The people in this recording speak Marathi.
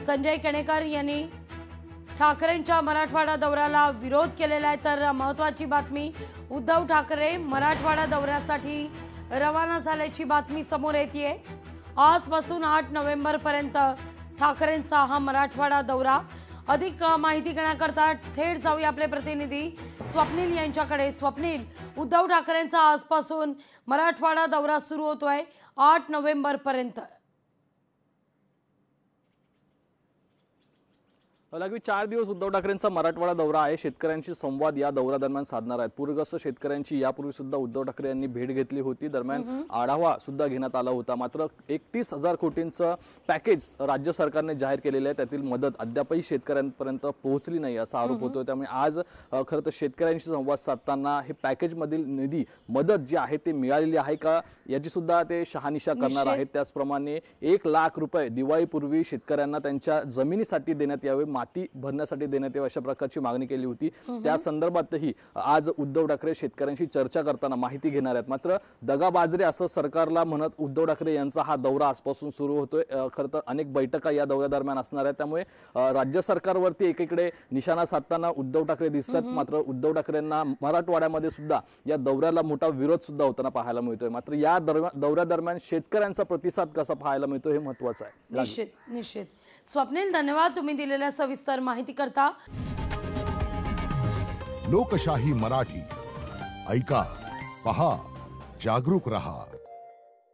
संजय केणेकर यांनी ठाकरेंच्या मराठवाडा दौऱ्याला विरोध केलेला आहे। तर महत्त्वाची बातमी, उद्धव ठाकरे मराठवाडा दौऱ्यासाठी रवाना झाल्याची बातमी समोर येतेय। आजपासून 8 नोव्हेंबर पर्यंत ठाकरेंचा हा मराठवाडा दौरा। अधिक माहिती घेण्याकरता थेट जाऊया आपले प्रतिनिधी स्वप्नील यांच्याकडे। स्वप्नील, उद्धव ठाकरेंचा आजपासून मराठवाडा दौरा सुरू होतोय 8 नोव्हेंबर पर्यंत। लागवी 4 दिवस उद्धव ठाकरेंचा मराठवाडा दौरा आहे। शेतकऱ्यांशी संवाद या दौऱ्यादरम्यान साधणार आहेत। पूरग्रस्त शेतकऱ्यांची यापूर्वी सुद्धा उद्धव ठाकरे यांनी भेट घेतली होती। दरम्यान आढावा सुद्धा घेण्यात आला होता। मात्र 31,000 कोटींचं पॅकेज राज्य सरकारने जाहीर केलेलं आहे, त्यातील मदत अद्यापही शेतकऱ्यांपर्यंत पोहोचली नाही असा आरोप होतोय। त्यामुळे आज खरं तर शेतकऱ्यांशी संवाद साधताना हे पॅकेज मधील निधी मदत जी आहे ते मिळालेली आहे का याची सुद्धा ते शहानिशा करणार आहेत। त्याचप्रमाणे 1 लाख रुपये दिवाळीपूर्वी शेतकऱ्यांना त्यांच्या जमिनीसाठी देण्यात यावे, माती भरण्यासाठी देण्यात यावी अशा प्रकारची मागणी केली होती। त्या संदर्भातही आज उद्धव ठाकरे शेतकऱ्यांशी चर्चा करताना माहिती घेणार आहेत। मात्र दगाबाजरे असं सरकारला म्हणत उद्धव ठाकरे यांचा हा दौरा आजपासून सुरू होतोय। खरं तर अनेक बैठका या दौऱ्यादरम्यान असणार आहेत। त्यामुळे राज्य सरकारवरती एकीकडे निशाणा साधताना उद्धव ठाकरे दिसतात, मात्र उद्धव ठाकरेंना मराठवाड्यामध्ये सुद्धा या दौऱ्याला मोठा विरोध सुद्धा होताना पाहायला मिळतोय। मात्र या दौऱ्यादरम्यान शेतकऱ्यांचा प्रतिसाद कसा पाहायला मिळतो हे महत्त्वाचं आहे। निश्चित स्वप्नील, धन्यवाद तुम्ही दिलेल्या सविस्तर माहिती करता। लोकशाही मराठी ऐका, पहा, जागरूक रहा।